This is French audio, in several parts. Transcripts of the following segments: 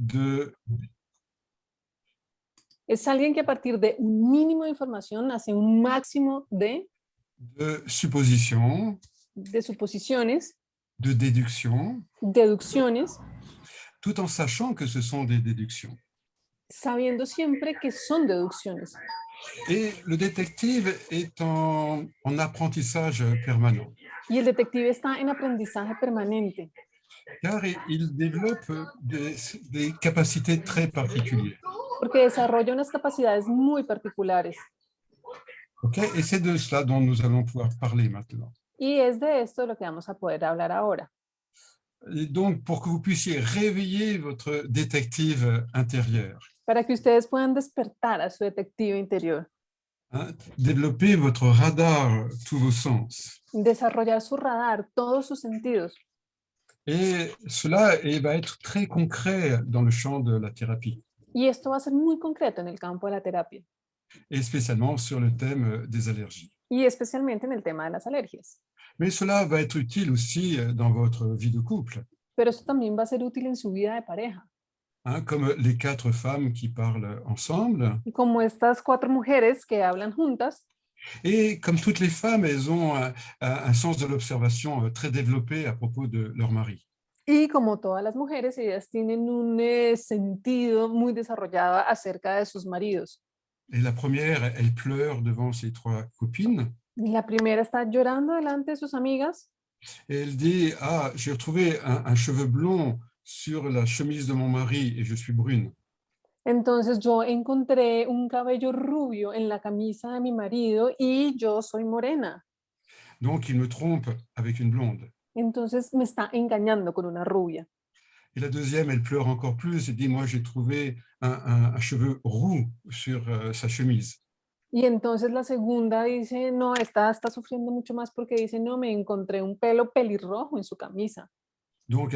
de, Es alguien que a partir de un mínimo de información hace un máximo de suppositions, de suposiciones, de déductions, deducciones, tout en sachant que ce sont des déductions. sabiendo siempre que son deducciones. Et le détective est en apprentissage permanent, Y el detective está en aprendizaje permanente, car il développe des capacités très particulières. porque desarrolla unas capacidades muy particulares. Okay, et c'est de cela dont nous allons pouvoir parler maintenant. Y es de esto de lo que vamos a poder hablar ahora. Et donc, pour que vous puissiez réveiller votre détective intérieur, Para que ustedes puedan despertar a su detective interior, hein, développer votre radar, tous vos sens. desarrollar su radar, todos sus sentidos. Et cela va être très concret dans le champ de la thérapie, Y esto va a ser muy concreto en el campo de la terapia, et spécialement sur le thème des allergies. y especialmente en el tema de las alergias. Mais cela va être utile aussi dans votre vie de couple, Pero esto también va a ser útil en su vida de pareja. hein, comme les 4 femmes qui parlent ensemble. Como estas 4 mujeres que hablan juntas, Et comme toutes les femmes, elles ont un sens de l'observation très développé à propos de leur mari. y como todas las mujeres, ellas tienen un sentido muy desarrollado acerca de sus maridos. Et la première, elle pleure devant ses 3 copines. La primera está llorando delante de sus amigas Et elle dit, ah, j'ai retrouvé un cheveu blond sur la chemise de mon mari et je suis brune. Entonces yo encontré un cabello rubio en la camisa de mi marido y yo soy morena. Donc, il me trompe avec une blonde. Entonces me está engañando con una rubia. Et la deuxième, elle pleure encore plus et dit, moi, j'ai trouvé un cheveu roux sur sa chemise. Y entonces la segunda dice, no, esta está sufriendo mucho más porque dice, no, me encontré un pelo pelirrojo en su camisa. Donc,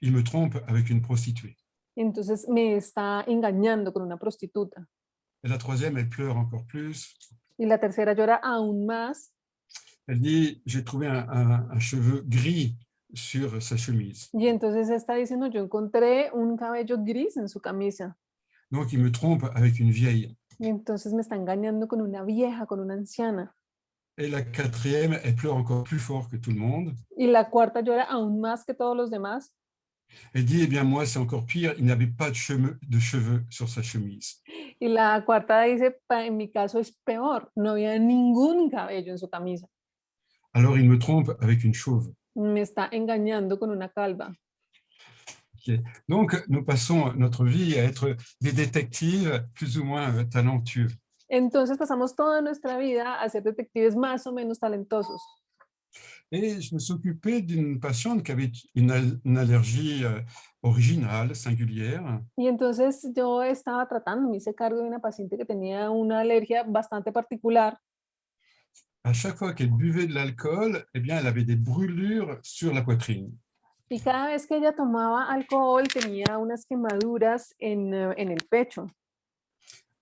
il me trompe avec une prostituée. Entonces me está engañando con una prostituta. Et la troisième, elle pleure encore plus. Y la tercera llora aún más. Elle dit, j'ai trouvé un cheveu gris sur sa chemise. Y entonces esta dice, no, yo encontré un cabello gris en su camisa. Donc, il me trompe avec une vieille. Y entonces me está engañando con una vieja, con una anciana. Et la quatrième, elle pleure encore plus fort que tout le monde. Y la cuarta llora aún más que todos los demás. Elle dit, eh bien, moi, c'est encore pire, il n'avait pas de cheveux sur sa chemise. Y la cuarta dice, en mi caso es peor, no había ningún cabello en su camisa. Alors, il me trompe avec une chauve. Me está engañando con una calva. Okay. Donc, nous passons notre vie à être des détectives plus ou moins talentueux. Entonces pasamos toda nuestra vida a ser detectives más o menos talentosos. Et je me suis occupé d'une patiente qui avait une allergie originale, singulière. Y entonces yo estaba tratando, me hice cargo de una paciente que tenía una alergia bastante particular. À chaque fois qu'elle buvait de l'alcool, eh bien, elle avait des brûlures sur la poitrine. Y cada vez que ella tomaba alcohol tenía unas quemaduras en el pecho.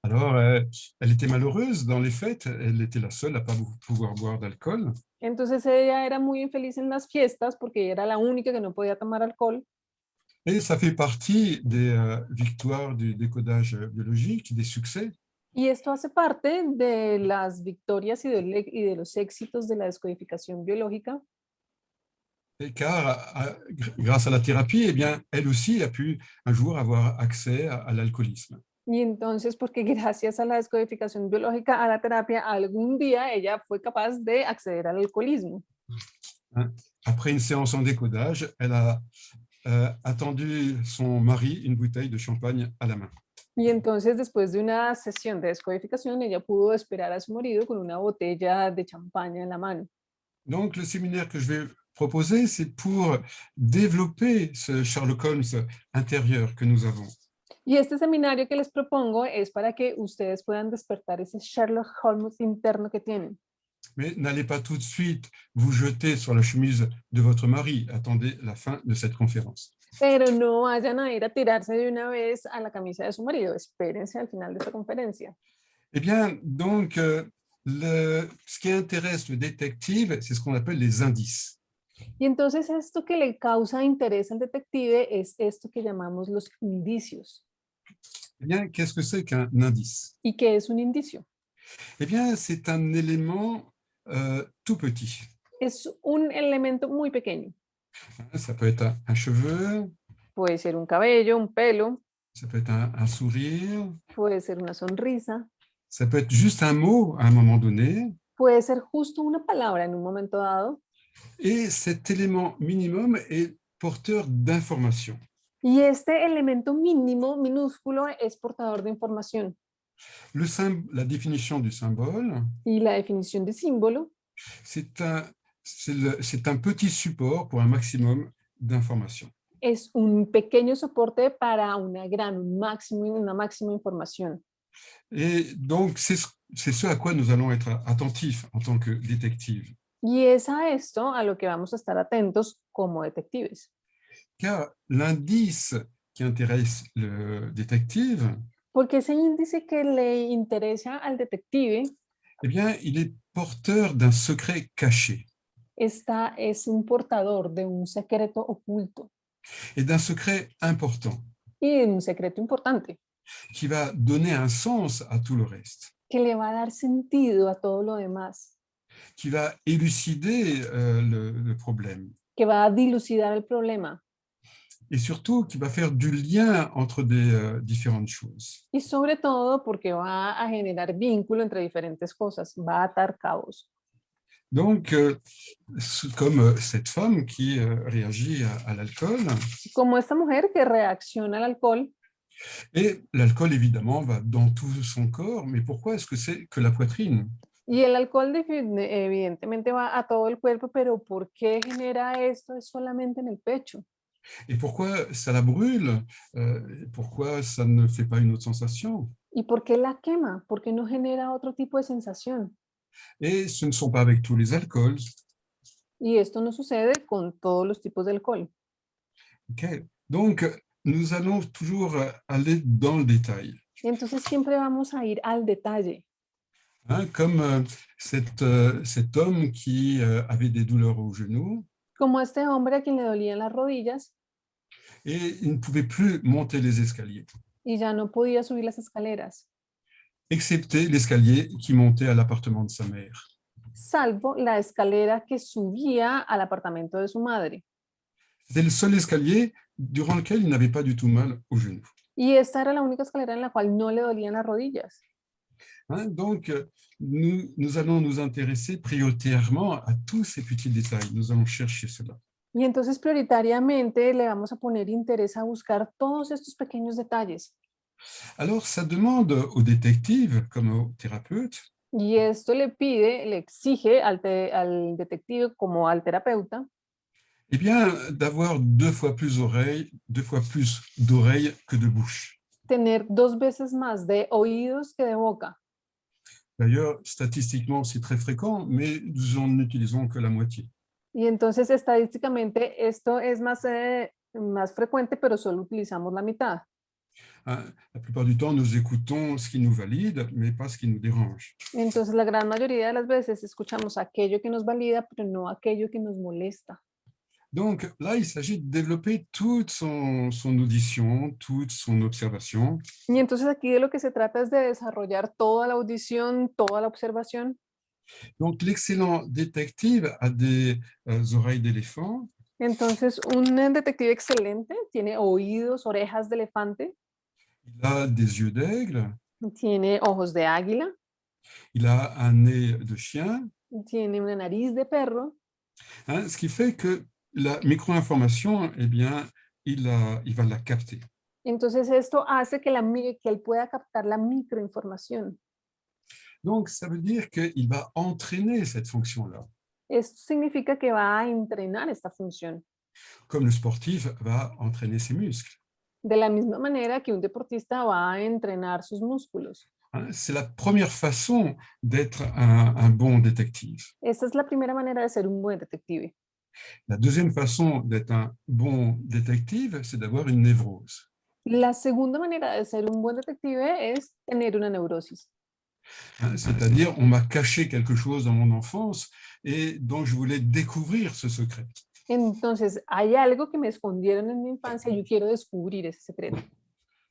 Alors, elle était malheureuse dans les fêtes, elle était la seule à ne pas pouvoir boire d'alcool. Entonces ella era muy infeliz en las fiestas porque era la única que no podía tomar alcohol. Et ça fait partie des victoires du décodage biologique, des succès. Y esto hace parte de las victorias y de los éxitos de la descodificación biológica. Et car grâce à la thérapie, eh bien, elle aussi a pu un jour avoir accès à l'alcoolisme. Y entonces, porque gracias a la descodificación biológica, a la terapia, algún día ella fue capaz de acceder al alcoholismo. Après une séance en décodage, elle a attendu son mari une bouteille de champagne à la main. Y entonces, después de una sesión de descodificación, ella pudo esperar a su marido con una botella de champaña en la mano. Donc, le séminaire que je vais proposer, c'est pour développer ce Sherlock Holmes intérieur que nous avons. Y este seminario que les propongo es para que ustedes puedan despertar ese Sherlock Holmes interno que tienen. Mais n'allez pas tout de suite vous jeter sur la chemise de votre mari. Attendez la fin de cette conférence. Pero no vayan a ir a tirarse de una vez a la camisa de su marido. Espérense al final de esta conferencia. Eh bien, donc, ce qui intéresse le détective, c'est ce qu'on appelle les indices. Y entonces esto que le causa interés al detective es esto que llamamos los indicios. Eh bien, qu'est-ce que c'est qu'un indice? ¿Y qué es un indicio? Eh bien, c'est un élément tout petit. Es un elemento muy pequeño. Ça peut être un cheveu, Puede ser un cabello, un pelo, ça peut être un sourire, puede ser una sonrisa, ça peut être juste un mot à un moment donné. puede ser justo una palabra en un momento dado. Et cet élément minimum est porteur d'informations. Y este elemento mínimo, minúsculo, es portador de información. La définition du symbole, Y la definición de símbolo c'est un petit support pour un maximum d'informations. es un pequeño soporte para una máxima información. Et donc, c'est ce à quoi nous allons être attentifs en tant que détective. Y es a esto a lo que vamos a estar atentos como detectives. Car l'indice qui intéresse le détective, Porque ese índice que le interesa al detective eh bien, il est porteur d'un secret caché es un portador de un secreto oculto et d'un secret important y de un secreto importante qui va donner un sens à tout le reste, que le va a dar sentido a todo lo demás, qui va élucider le problème que va a dilucidar el problema et surtout qui va faire du lien entre des différentes choses. y sobre todo porque va a generar vínculo entre diferentes cosas, va a atar cabos. Donc, comme cette femme qui réagit à l'alcool, Como esta mujer que reacciona al alcohol. et l'alcool évidemment va dans tout son corps, mais pourquoi est-ce que c'est que la poitrine? Y el alcohol evidentemente va a todo el cuerpo, pero ¿por qué genera esto es solamente en el pecho? Et pourquoi ça la brûle? Pourquoi ça ne fait pas une autre sensation? ¿Y por qué la quema? ¿Por qué no genera otro tipo de sensación? Et ce ne sont pas avec tous les alcools. Y esto no sucede con todos los tipos de alcohol. Okay. Donc, nous allons toujours aller dans le détail. Y entonces siempre vamos a ir al detalle. Hein, comme cet homme qui avait des douleurs au genou Como este hombre a quien le dolían las rodillas et il ne pouvait plus monter les escaliers, y ya no podía subir las escaleras, excepté l'escalier qui montait à l'appartement de sa mère. salvo la escalera que subía al apartamento de su madre. C'était le seul escalier durant lequel il n'avait pas du tout mal au genou. Y esta era la única escalera en la cual no le dolían las rodillas. Hein, donc, nous allons nous intéresser prioritairement à tous ces petits détails. Nous allons chercher cela. Y entonces prioritariamente le vamos a poner interés a buscar todos estos pequeños detalles. Alors, ça demande aux détectives comme aux thérapeutes Y esto le exige al detective como al terapeuta, eh bien, d'avoir deux fois plus d'oreilles que de bouche. tener 2 veces más de oídos que de boca. D'ailleurs, statistiquement, c'est très fréquent, mais nous en utilisons que la moitié. Y entonces estadísticamente esto es más frecuente, pero solo utilizamos la mitad. Hein, la plupart du temps, nous écoutons ce qui nous valide, mais pas ce qui nous dérange. Entonces la gran mayoría de las veces escuchamos aquello que nos valida, pero no aquello que nos molesta. Donc là, il s'agit de développer toute son audition, toute son observation. Y entonces aquí de lo que se trata es de desarrollar toda la audición, toda la observación. Donc l'excellent détective a des oreilles d'éléphant, Entonces un detective excelente tiene oídos, orejas de elefante, il a des yeux d'aigle, tiene ojos de águila, il a un nez de chien, tiene una nariz de perro. hein, ce qui fait que la micro-information, eh bien, il va la capter. Entonces esto hace que él pueda captar la microinformación. Donc, ça veut dire qu'il va entraîner cette fonction-là, Esto significa que va a entrenar esta función, comme le sportif va entraîner ses muscles. de la misma manera que un deportista va a entrenar sus músculos. Hein. C'est la première façon d'être un bon détective. Esta es la primera manera de ser un buen detective. La deuxième façon d'être un bon détective, c'est d'avoir une névrose. La segunda manera de ser un buen detective es tener una neurosis. Hein, c'est-à-dire, on m'a caché quelque chose dans mon enfance et donc je voulais découvrir ce secret. Entonces, hay algo que me escondieron en mi infancia y yo quiero descubrir ese secreto.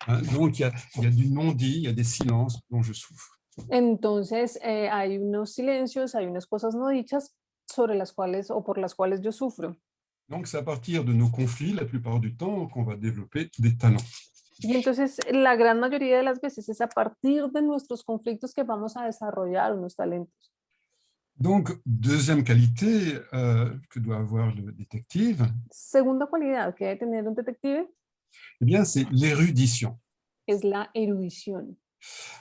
Hein. Donc, il y a du non-dit, il y a des silences dont je souffre. Entonces, hay unos silencios, hay unas cosas no dichas sobre las cuales o por las cuales yo sufro. Donc, c'est à partir de nos conflits, la plupart du temps, qu'on va développer des talents. Y entonces, la gran mayoría de las veces es a partir de nuestros conflictos que vamos a desarrollar unos talentos. Donc, deuxième qualité que doit avoir le détective, Segunda cualidad que debe tener un detective eh bien, c'est l'érudition. es la erudición.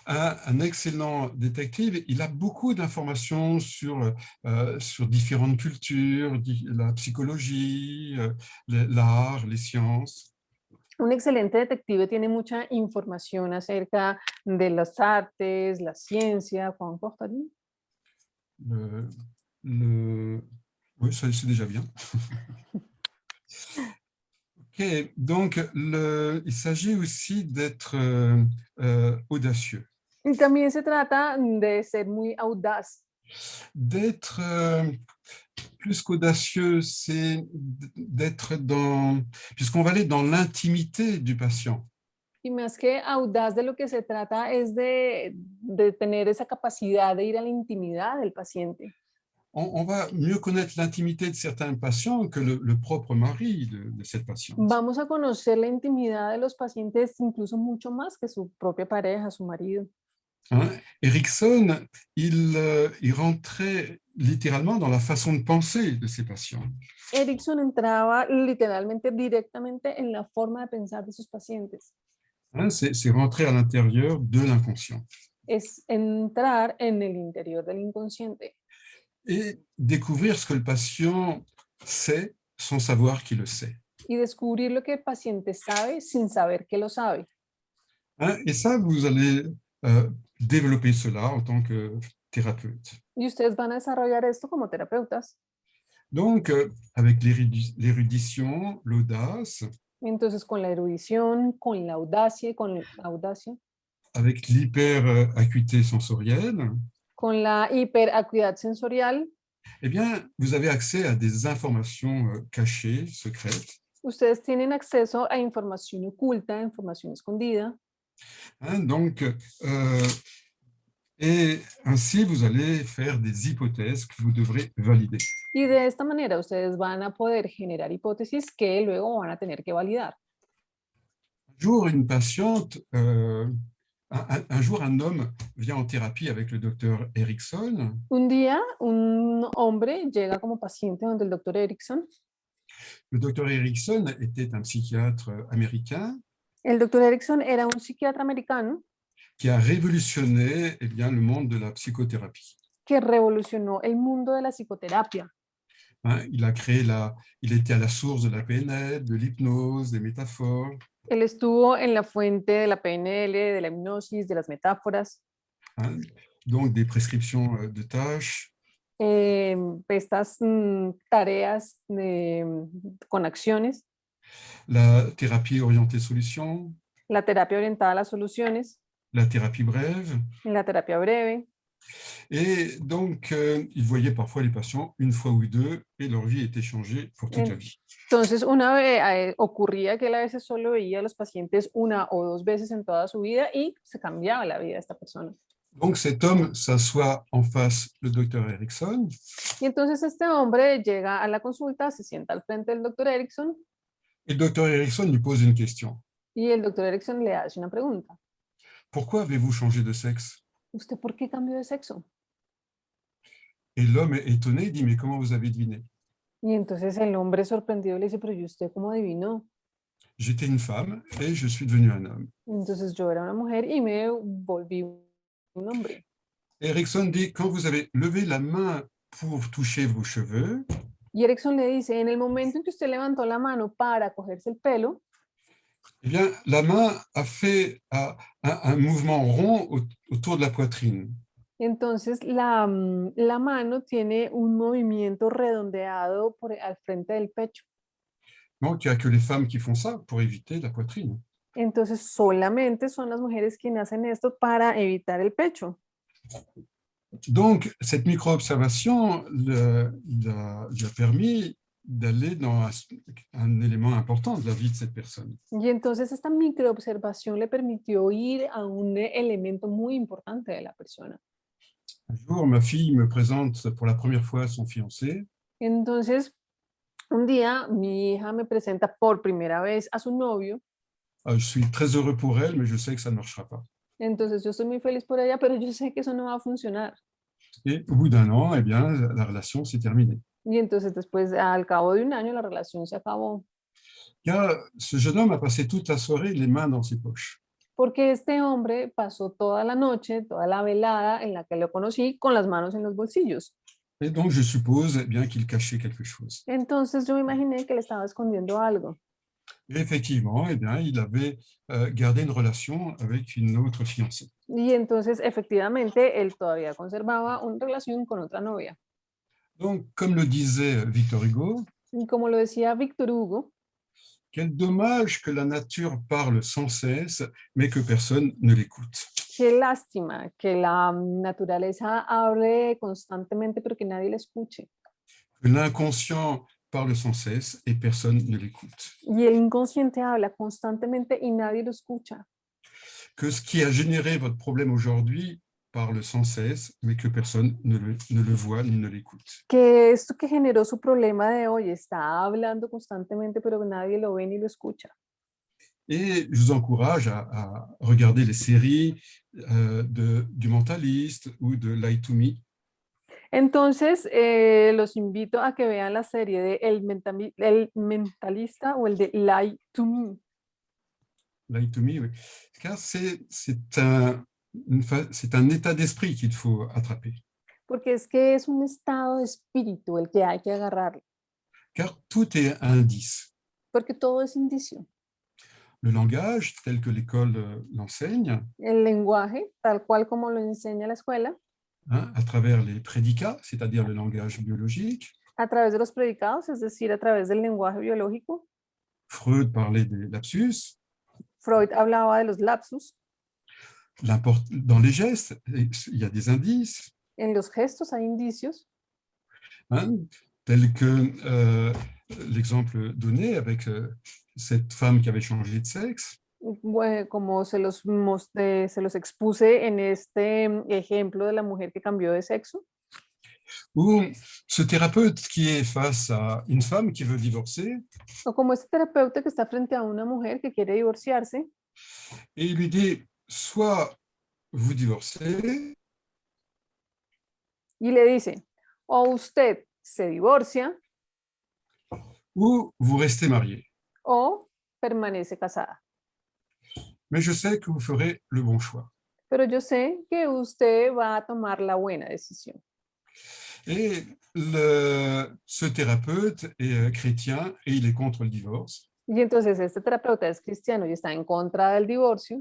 Un excellent détective, il a beaucoup d'informations sur différentes cultures, la psychologie, l'art, les sciences. Un excelente detective tiene mucha información acerca de las artes, la ciencia. ¿Cuán importante? Le, le- Oui, ça, c'est déjà bien. Ok, donc il s'agit aussi d'être audacieux, Y también se trata de ser muy audaz. d'être plus qu'audacieux, c'est d'être dans, puisqu'on va aller dans l'intimité du patient. Y más que audaz, de lo que se trata es de tener esa capacidad de ir a la intimidad del paciente. On va mieux connaître l'intimité de certains patients que le propre mari de cette patiente. Vamos a conocer la intimidad de los pacientes incluso mucho más que su propia pareja, su marido. Hein. Erickson, il rentrait littéralement dans la façon de penser de ses patients. Erickson entraba literalmente directamente en la forma de pensar de sus pacientes. Hein, c'est rentrer à l'intérieur de l'inconscient. Es entrar en el interior del inconsciente Et découvrir ce que le patient sait sans savoir qu'il le sait. y descubrir lo que el paciente sabe sin saber que lo sabe. Hein, et ça, vous allez développer cela en tant que thérapeute. Y ustedes van a desarrollar esto como terapeutas. Donc, avec l'érudition, l'audace, Entonces, con la erudición, con la audacia, avec l'hyperacuité sensorielle, con la hiperacuidad sensorial, eh bien, vous avez accès à des informations cachées, secrètes. ustedes tienen acceso a información oculta, información escondida. Hein, donc, et ainsi, vous allez faire des hypothèses que vous devrez valider. Y de esta manera ustedes van a poder generar hipótesis que luego van a tener que validar. Un jour, une patiente, un jour, un homme vient en thérapie avec le docteur Erickson. Un día, un hombre llega como paciente donde el doctor Erickson. Le docteur Erickson était un psychiatre américain El doctor Erickson era un psiquiatra americano qui a révolutionné eh bien, le monde de la psychothérapie. que revolucionó el mundo de la psicoterapia. Hein, il était à la source de la PNL, de l'hypnose, des métaphores. Él estuvo en la fuente de la PNL, de la hipnosis, de las metáforas, Hein, donc des prescriptions de tâches, estas tareas con acciones, la thérapie orientée solution, la terapia orientada a las soluciones, la thérapie brève. la terapia breve. Et donc, ils voyaient parfois les patients une fois ou deux et leur vie était changée pour toute la vie. Entonces, una vez ocurría que él a veces solo veía a los pacientes una o dos veces en toda su vida y se cambiaba la vida de esta persona. Donc, cet homme s'assoit en face le docteur Erickson Y entonces este hombre llega a la consulta, se sienta al frente del doctor Erickson et le docteur Erickson lui pose une question. y el doctor Erickson le hace una pregunta. Pourquoi avez-vous changé de sexe? ¿Usted por qué cambió de sexo? Et l'homme est étonné, dit, mais comment vous avez deviné? Y entonces el hombre sorprendido le dice, pero ¿y usted cómo adivinó? J'étais une femme et je suis devenu un homme. Entonces yo era una mujer y me volví un hombre. Erickson dit, quand vous avez levé la main pour toucher vos cheveux, Y Erickson le dice, en el momento en que usted levantó la mano para cogerse el pelo, eh bien, la main a fait un mouvement rond autour de la poitrine. entonces la mano tiene un movimiento redondeado al frente del pecho. Donc, il n'y a que les femmes qui font ça pour éviter la poitrine. Entonces solamente son las mujeres quienes hacen esto para evitar el pecho. Donc, cette micro-observation lui a permis d'aller dans un élément important de la vie de cette personne. Y entonces esta microobservación le permitió ir a un elemento muy importante de la persona. Un jour, ma fille me présente pour la première fois son fiancé. Entonces, un día mi hija me presenta por primera vez a su novio. Je suis très heureux pour elle, mais je sais que ça ne marchera pas. Entonces yo estoy muy feliz por ella, pero yo sé que eso no va a funcionar. Et au bout d'un an, eh bien, la relation s'est terminée. Y entonces después, al cabo de un año, la relación se acabó. Car ce jeune homme a passé toute la soirée les mains dans ses poches. Porque este hombre pasó toda la noche, toda la velada en la que lo conocí, con las manos en los bolsillos. Et donc, je suppose eh bien qu'il cachait quelque chose. Entonces yo me imaginé que le estaba escondiendo algo. Et effectivement, eh bien, il avait gardé une relation avec une autre fiancée. Y entonces, efectivamente, él todavía conservaba una relación con otra novia. Donc, comme le disait Victor Hugo, Y como lo decía Víctor Hugo, quel dommage que la nature parle sans cesse, mais que personne ne l'écoute. qué lástima que la naturaleza hable constantemente, pero que nadie la escuche. Que l'inconscient parle sans cesse et personne ne l'écoute. Y el inconsciente habla constantemente y nadie lo escucha. Que ce qui a généré votre problème aujourd'hui parle sans cesse, mais que personne ne le voit ni ne l'écoute. Que esto que generó su problema de hoy está hablando constantemente, pero nadie lo ve ni lo escucha. Et je vous encourage à regarder les séries du Mentaliste ou de Lie to Me. Entonces, los invito a que vean la serie de El Mentalista o el de Lie to Me. Lie to Me, oui. Car c'est un état d'esprit qu'il faut attraper. Porque es que es un estado de espíritu el que hay que agarrarlo. Car tout est indice. Porque todo es indicio. Le langage, tel que l'école l'enseigne, El lenguaje, tal cual como lo enseña la escuela, à travers les prédicats, c'est-à-dire le langage biologique. a través de los predicados, es decir, a través del lenguaje biológico. Freud parlait des lapsus. Freud hablaba de los lapsus. Dans les gestes, il y a des indices. En los gestos hay indicios. Tel que l'exemple donné avec cette femme qui avait changé de sexe. Bueno, como se los expuse en este ejemplo de la mujer que cambió de sexo. Ou ce thérapeute qui est face à une femme qui veut divorcer. O como este terapeuta que está frente a una mujer que quiere divorciarse. Et il lui dit, soit vous divorcez. Y le dice, o usted se divorcia. Ou vous restez marié. O permanece casada. Mais je sais que vous ferez le bon choix. Pero yo sé que usted va a tomar la buena decisión. Et ce thérapeute est chrétien et il est contre le divorce. Y entonces este terapeuta es cristiano y está en contra del divorcio.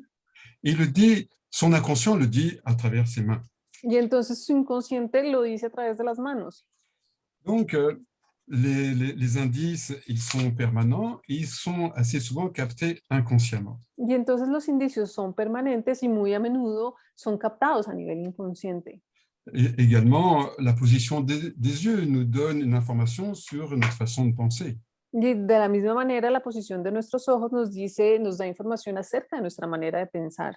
Il le dit, son inconscient le dit à travers ses mains. Y entonces su inconsciente lo dice a través de las manos. Donc, les indices, ils sont permanents, ils sont assez souvent captés inconsciemment. Y entonces los indicios son permanentes y muy a menudo son captados a nivel inconsciente. Et également, la position des yeux nous donne une information sur notre façon de penser. Y de la misma manera, la posición de nuestros ojos nos da información acerca de nuestra manera de pensar.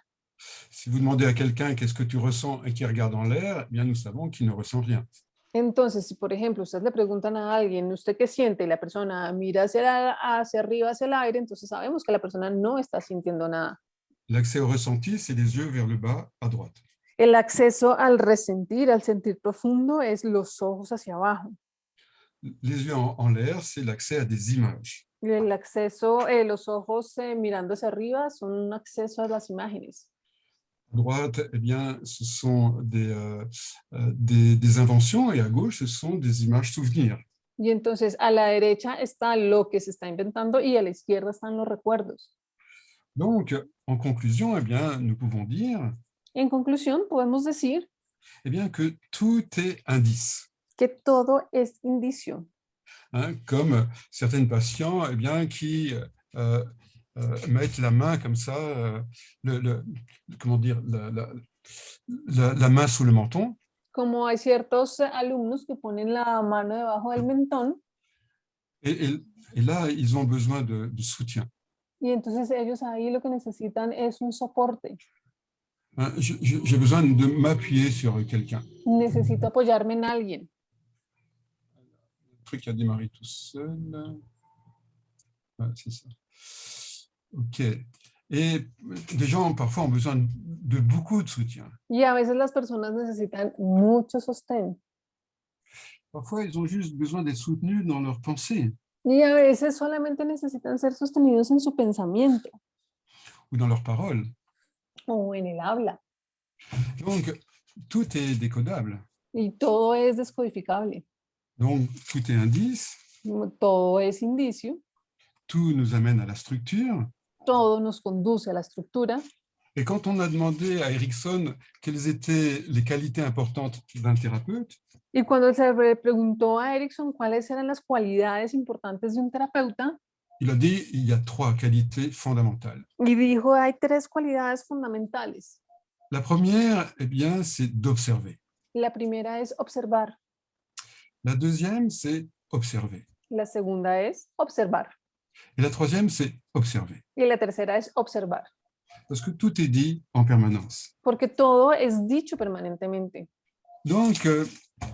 Si vous demandez à quelqu'un qu'est-ce que tu ressens et qu'il regarde en l'air, eh bien nous savons qu'il ne ressent rien. Entonces, si por ejemplo ustedes le preguntan a alguien, ¿usted qué siente? Y la persona mira hacia arriba, hacia el aire, entonces sabemos que la persona no está sintiendo nada. L'accès au ressenti, c'est les yeux vers le bas à droite. El acceso al resentir, al sentir profundo, es los ojos hacia abajo. Les yeux en l'air, c'est l'accès à des images. El acceso, los ojos mirando hacia arriba son un acceso a las imágenes. À droite, eh bien, ce sont des inventions et à gauche, ce sont des images souvenirs. Y entonces a la derecha está lo que se está inventando y a la izquierda están los recuerdos. Donc, en conclusion, eh bien, nous pouvons dire En conclusión, podemos decir eh bien, que tout est indice. que todo es indicio. Comme certains patients eh bien, qui mettent la main comme ça, comment dire, la main sous le menton. Como hay ciertos alumnos que ponen la mano debajo del mentón. Et, et- et là, ils ont besoin de soutien. Y entonces ellos ahí lo que necesitan es un soporte. Hein, j'ai besoin de m'appuyer sur quelqu'un. Necesito apoyarme en alguien. Le truc a démarré tout seul. Ouais, c'est ça. OK. Et des gens, parfois, ont besoin de beaucoup de soutien. Y a veces las personas necesitan mucho sostén. Parfois, ils ont juste besoin d'être soutenus dans leurs pensées Y a veces solamente necesitan ser sostenidos en su pensamiento ou dans leurs paroles. o en el habla. Donc, tout est décodable. Y todo es descodificable. Donc, tout est indice, Todo es indicio. tout nous amène à la structure. Todo nos conduce a la estructura. Et quand on a demandé à Erickson quelles étaient les qualités importantes d'un thérapeute, Y cuando se le preguntó a Erickson cuáles eran las cualidades importantes de un terapeuta, il a dit il y a 3 qualités fondamentales. y dijo, hay tres cualidades fundamentales. La première, eh bien, c'est d'observer. La primera es observar. La deuxième, c'est observer. La segunda es observar. Et la troisième, c'est observer. Y la tercera es observar. Parce que tout est dit en permanence. Porque todo es dicho permanentemente. Donc,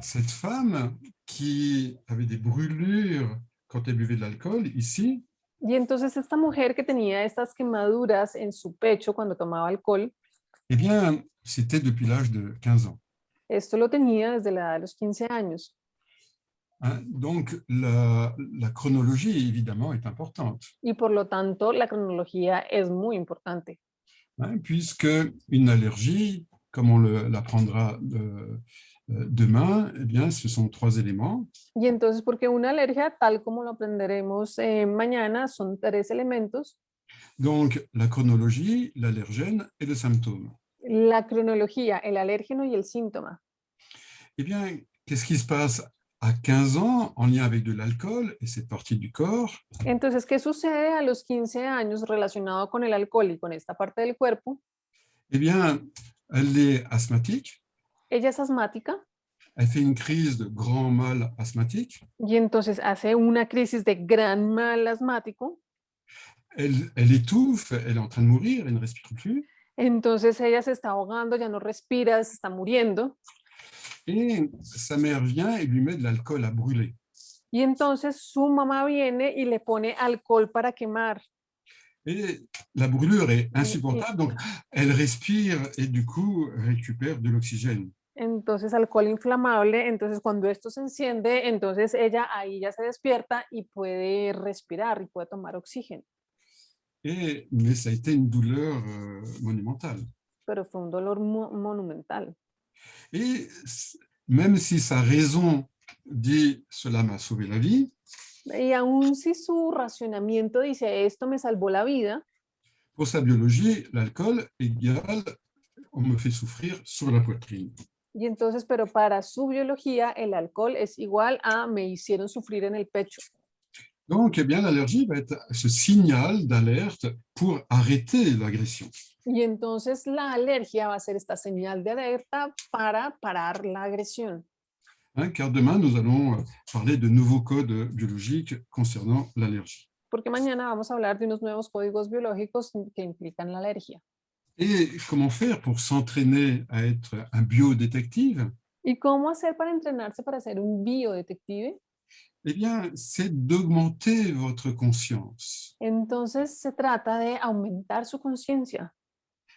cette femme qui avait des brûlures quand elle buvait de l'alcool, ici, Y entonces esta mujer que tenía estas quemaduras en su pecho cuando tomaba alcohol, eh bien, c'était depuis l'âge de 15 ans. esto lo tenía desde la edad de los 15 años. Hein. Donc, la chronologie, évidemment, est importante, Y por lo tanto, la cronología es muy importante. hein, puisque une allergie, comme on l'apprendra demain, eh bien, ce sont 3 éléments. Y entonces, porque una alergia, tal como lo aprenderemos mañana, son tres elementos: Donc, la chronologie, l'allergène et le symptôme. la cronología, el alérgeno y el síntoma. Eh bien, qu'est-ce qui se passe à 15 ans en lien avec de l'alcool et cette partie du corps? Entonces, ¿qué sucede a los 15 años relacionado con el alcohol y con esta parte del cuerpo? Eh bien, elle est asthmatique, Ella es asmática elle fait une crise de grand mal asthmatique, y entonces hace una crisis de gran mal asmático. elle étouffe, elle est en train de mourir, elle ne respire plus. Entonces ella se está ahogando, ya no respira, se está muriendo. Et sa mère vient et lui met de l'alcool à brûler. Y entonces su mamá viene y le pone alcohol para quemar. Et la brûlure est Y insupportable, donc elle respire et du coup récupère de l'oxygène. entonces alcohol inflamable. Entonces cuando esto se enciende, entonces ella ahí ya se despierta y puede respirar y puede tomar oxígeno. Mais ça a été une douleur monumentale. Pero fue un dolor monumental. Et même si sa raison dit cela m'a sauvé la vie, Y aun si su racionamiento dice esto me salvó la vida, pour sa biologie, l'alcool égale on me fait souffrir sur la poitrine. y entonces, pero para su biología, el alcohol es igual a me hicieron sufrir en el pecho. Donc, eh bien, l'allergie va être ce signal d'alerte pour arrêter l'agression. Y entonces la alergia va a ser esta señal de alerta para parar la agresión. Hein, car demain, nous allons parler de nouveaux codes biologiques concernant l'allergie. Porque mañana vamos a hablar de unos nuevos códigos biológicos que implican la alergia. Et comment faire pour s'entraîner à être un biodétective? ¿Y cómo hacer para entrenarse para ser un biodetective? Eh bien, c'est d'augmenter votre conscience. Entonces se trata de aumentar su conciencia.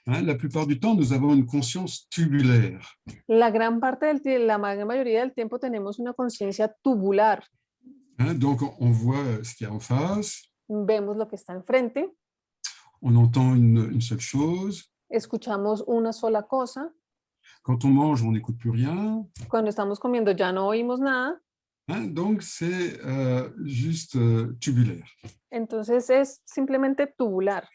Hein, la plupart du temps, nous avons une conscience tubulaire. La gran mayoría del tiempo tenemos una conciencia tubular. Hein, donc, on voit ce qu'il y a en face, Vemos lo que está enfrente, on entend une seule chose. escuchamos una sola cosa. Quand on mange, on n'écoute plus rien. Cuando estamos comiendo ya no oímos nada. Hein, donc, c'est juste tubulaire. Entonces es simplemente tubular.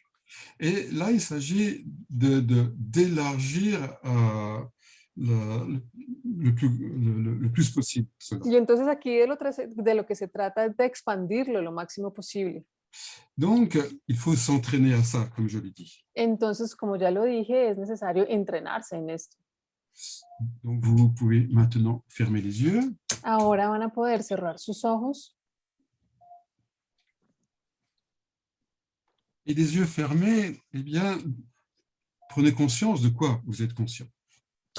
Et là, il s'agit d'élargir le plus possible cela. Y entonces aquí de lo que se trata es de expandirlo lo máximo posible. Donc, il faut s'entraîner à ça, comme je l'ai dit. Entonces, como ya lo dije, es necesario entrenarse en esto. Donc, vous pouvez maintenant fermer les yeux. Ahora van a poder cerrar sus ojos. Et les yeux fermés, eh bien, prenez conscience de quoi vous êtes conscient.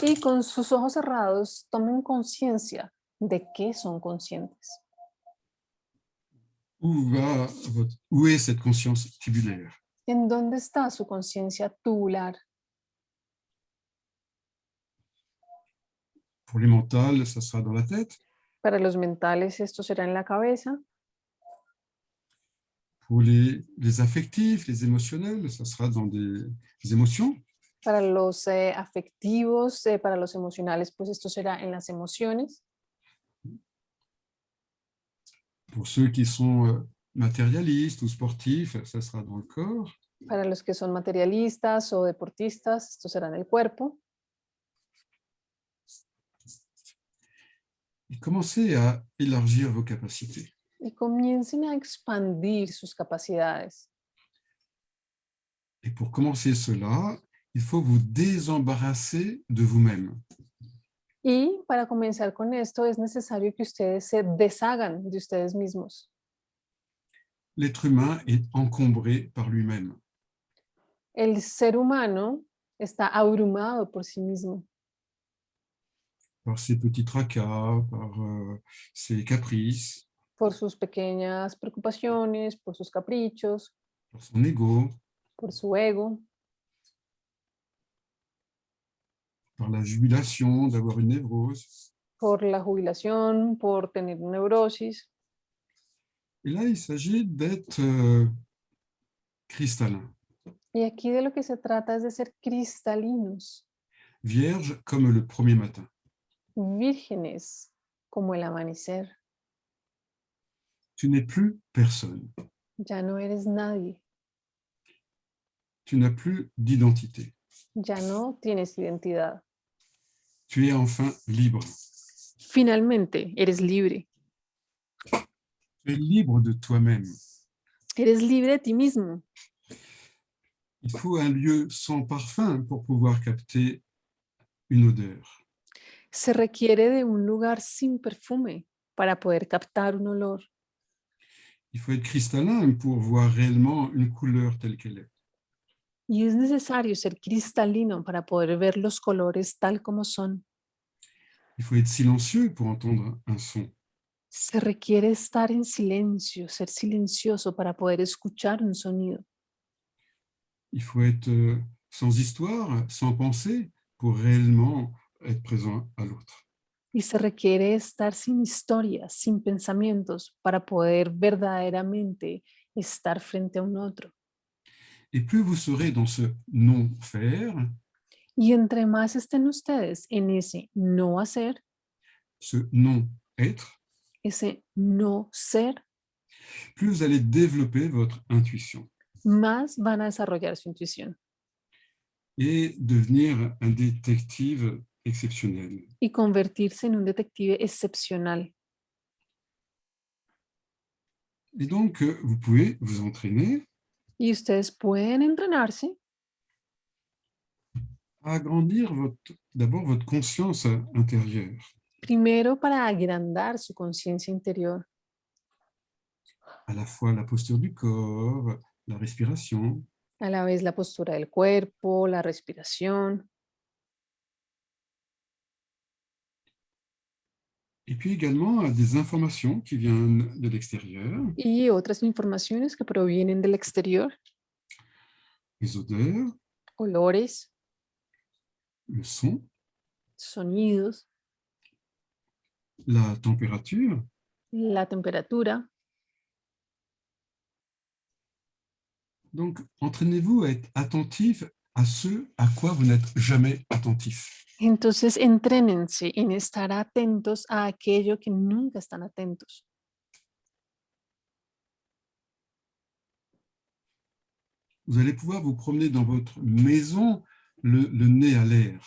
Y con sus ojos cerrados, tomen conciencia de qué son conscientes. Où est cette conscience tubulaire? ¿En dónde está su conciencia tubular? Pour les mentales, ça sera dans la tête. Para los mentales, esto será en la cabeza. Pour les affectifs, les émotionnels, ça sera dans des émotions. Para los afectivos, para los emocionales, pues esto será en las emociones. Pour ceux qui sont matérialistes ou sportifs, ça sera dans le corps. Para los que son materialistas o deportistas, esto será en el cuerpo. Et commencez à élargir vos capacités. Y comiencen a expandir sus capacidades. Et pour commencer cela, il faut vous désembarrasser de vous-même. Y para comenzar con esto es necesario que ustedes se deshagan de ustedes mismos. L'être humain est encombré par lui-même. El ser humano está abrumado por sí mismo, Par ses petits tracas, par ses caprices, por sus pequeñas preocupaciones, por sus caprichos, par son ego, por su ego, par la jubilation d'avoir une névrose. por la jubilación, por tener neurosis. Et là, il s'agit d'être cristallin, Y aquí de lo que se trata es de ser cristalinos, vierge comme le premier matin. vírgenes, como el amanecer. Tu n'es plus personne. Ya no eres nadie, Tu n'as plus d'identité. ya no tienes identidad. Tu es enfin libre. Finalmente, eres libre. Tu es libre de toi-même. Eres libre de ti mismo. Il faut un lieu sans parfum pour pouvoir capter une odeur. Se requiere de un lugar sin perfume para poder captar un olor. Il faut être cristallin pour voir réellement une couleur telle qu'elle est. Y es necesario ser cristalino para poder ver los colores tal como son. Il faut être silencieux pour entendre un son. Se requiere estar en silencio, ser silencioso para poder escuchar un sonido. Il faut être sans histoire, sans pensée pour réellement être présent à l'autre. Y se requiere estar sin historias, sin pensamientos, para poder verdaderamente estar frente a un otro. Et plus vous serez dans ce non-faire, Y entre más estén ustedes en ese no hacer, ce non-être, ese no ser, plus vous allez développer votre intuition más van a desarrollar su intuición et devenir un détective exceptionnel. y convertirse en un detective excepcional. Et donc, vous pouvez vous entraîner Y ustedes pueden entrenarse à agrandir d'abord votre conscience intérieure. primero para agrandar su conciencia interior, À la fois la posture du corps, la respiration, a la vez la postura del cuerpo, la respiración, et puis également des informations qui viennent de l'extérieur, y otras informaciones que provienen del exterior, les odeurs, olores, le son, sonidos, la température, la temperatura. Donc, entraînez-vous à être attentif à ce à quoi vous n'êtes jamais attentif. Entonces, entrénense en estar atentos a aquello que nunca están atentos. Vous allez pouvoir vous promener dans votre maison le nez à l'air.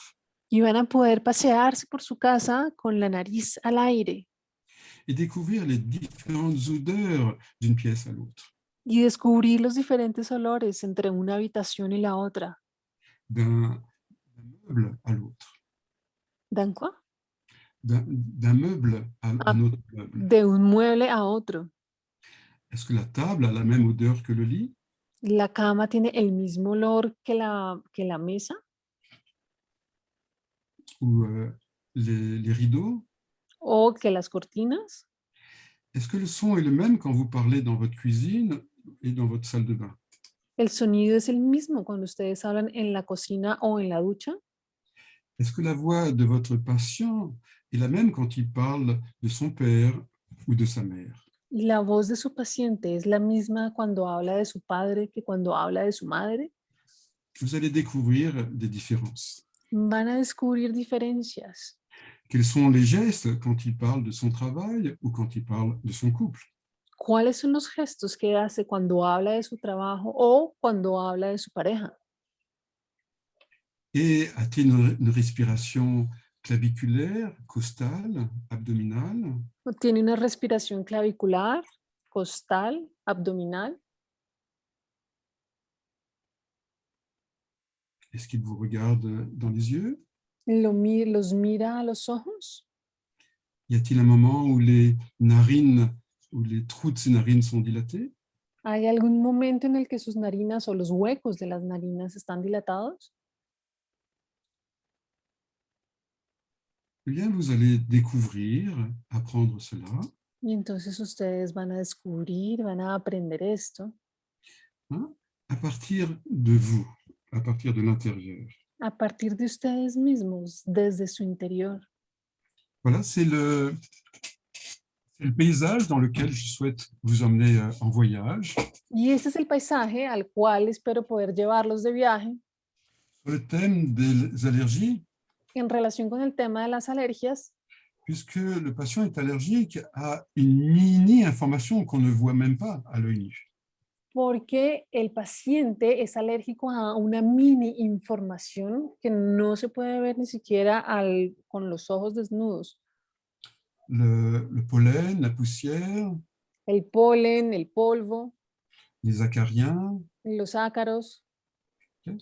Y van a poder pasearse por su casa con la nariz al aire Et découvrir les différentes odeurs d'une pièce à l'autre, y descubrir los diferentes olores entre una habitación y la otra. d'un meuble à l'autre, ¿Dan quoi? d'un meuble à Ah, un autre meuble. de un mueble a otro. Est-ce que la table a la même odeur que le lit? ¿La cama tiene el mismo olor que la mesa ou les rideaux? o que las cortinas? Est-ce que le son est le même quand vous parlez dans votre cuisine et dans votre salle de bain? ¿El sonido es el mismo cuando ustedes hablan en la cocina o en la ducha? Est-ce que la voix de votre patient est la même quand il parle de son père ou de sa mère? ¿Y la voz de su paciente es la misma cuando habla de su padre que cuando habla de su madre? Vous allez découvrir des différences. Van a descubrir diferencias. Quels sont les gestes quand il parle de son travail ou quand il parle de son couple? ¿Cuáles son los gestos que hace cuando habla de su trabajo o cuando habla de su pareja? Et a-t-il une respiration claviculaire, costale, abdominale? ¿Tiene una respiración clavicular, costal, abdominal? Est-ce qu'il vous regarde dans les yeux? ¿Los mira a los ojos? Y a-t-il un moment où les narines, où les trous de ses narines sont dilatés? ¿Hay algún momento en el que sus narinas o los huecos de las narinas están dilatados? Eh bien, vous allez découvrir, apprendre cela, Y entonces ustedes van a descubrir, van a aprender esto hein, à partir de vous, à partir de l'intérieur. a partir de ustedes mismos, desde su interior. Voilà, c'est le paysage dans lequel je souhaite vous emmener en voyage, Y este es el paisaje al cual espero poder llevarlos de viaje sur le thème des allergies, en relación con el tema de las alergias, puisque le patient est allergique à une mini-information qu'on ne voit même pas à l'œil nu. porque el paciente es alérgico a una mini información que no se puede ver ni siquiera con los ojos desnudos. Le pollen, la poussière, El polen, el polvo, les acariens. los ácaros. Hein.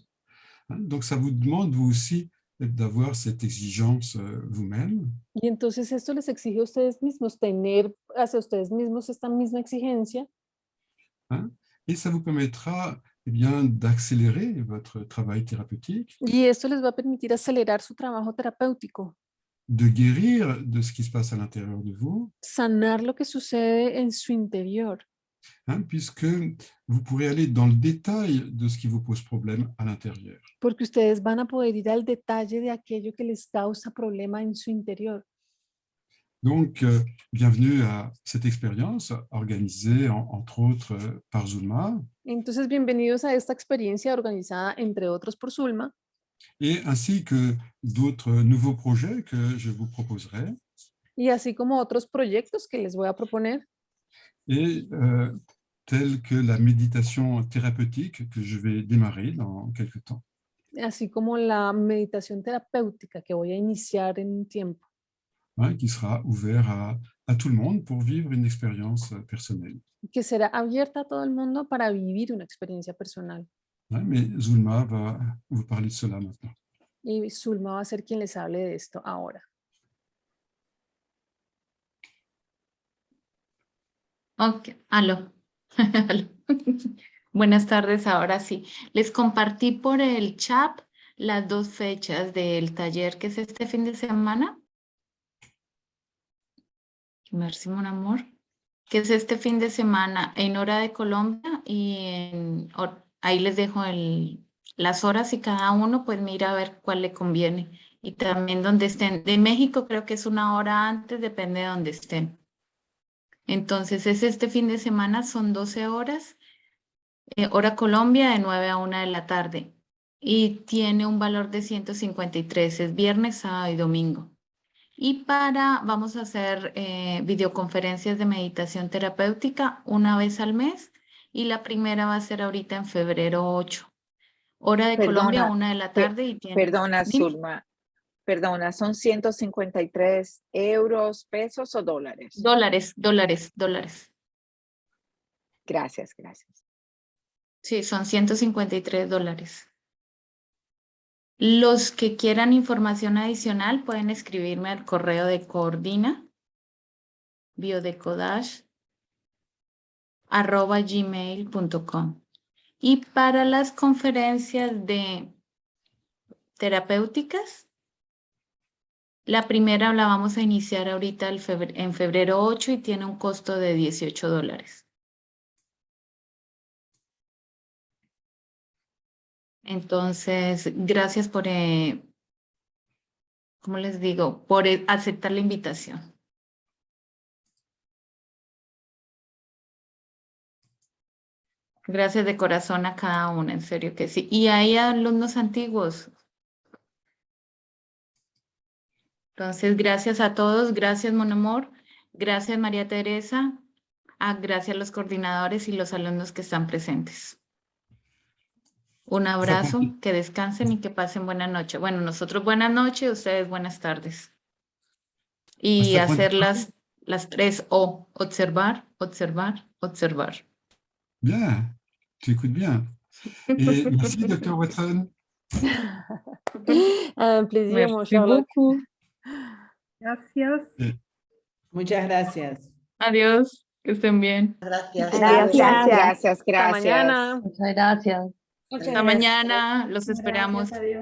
Donc, ça vous demande, vous aussi, d'avoir cette exigence vous-même. Y entonces esto les exige a ustedes mismos tener hacia ustedes mismos esta misma exigencia. Hein, et ça vous permettra eh bien, d'accélérer votre travail thérapeutique, Y esto les va a permitir acelerar su trabajo terapéutico, de guérir de ce qui se passe à l'intérieur de vous, sanar lo que sucede en su interior, hein, puisque vous pourrez aller dans le détail de ce qui vous pose problème à l'intérieur. porque ustedes van a poder ir al detalle de aquello que les causa problema en su interior. Donc, bienvenue à cette expérience organisée, entre autres, par Zulma, Entonces, bienvenidos a esta experiencia organizada, entre otros, por Zulma, et ainsi que d'autres nouveaux projets que je vous proposerai. y así como otros proyectos que les voy a proponer, Et telle que la méditation thérapeutique que je vais démarrer dans quelques temps. así como la meditación terapéutica que voy a iniciar en un tiempo, Hein, qui sera ouvert à tout le monde pour vivre une expérience personnelle. que será abierta a todo el mundo para vivir una experiencia personal. Hein, mais Zulma va vous parler de cela maintenant. Y Zulma va a ser quien les hable de esto ahora. Ok, aló. Aló. Buenas tardes, ahora sí. Les compartí por el chat las dos fechas del taller que es este fin de semana. Merci, mon amor. Que es este fin de semana en hora de Colombia y ahí les dejo las horas y cada uno pues mira a ver cuál le conviene. Y también donde estén. De México creo que es una hora antes, depende de donde estén. Entonces es este fin de semana, son 12 horas. Hora Colombia de 9 a 1 de la tarde y tiene un valor de 153, es viernes, sábado y domingo. Y vamos a hacer videoconferencias de meditación terapéutica una vez al mes y la primera va a ser ahorita en febrero 8. Hora de Colombia, 1 de la tarde y tiene... Perdona, Dime. Zulma. Perdona, ¿son 153 euros, pesos o dólares? Dólares. Gracias. Sí, son $153. Los que quieran información adicional pueden escribirme al correo de coordina biodecodage@gmail.com Y para las conferencias de terapéuticas, la primera la vamos a iniciar ahorita en febrero 8 y tiene un costo de $18. Entonces, gracias por, ¿cómo les digo? Por aceptar la invitación. Gracias de corazón a cada una, en serio que sí. Y hay alumnos antiguos. Entonces, gracias a todos. Gracias, Mon Amor. Gracias, María Teresa. Gracias a los coordinadores y los alumnos que están presentes. Un abrazo, que descansen y que pasen buena noche. Bueno, nosotros buenas noches, ustedes buenas tardes. Y ¿Hasta cuándo? hacer las 3 O. Observar, observar, observar. Bien, tu écoutes bien. Et merci, Dr. Watson. Un plaisir, mon Merci Sherlock. beaucoup. Gracias. Muchas gracias. Adiós, que estén bien. Gracias. Gracias. Gracias, Hasta gracias. mañana. Muchas gracias. Hasta mañana, los esperamos. Gracias, adiós.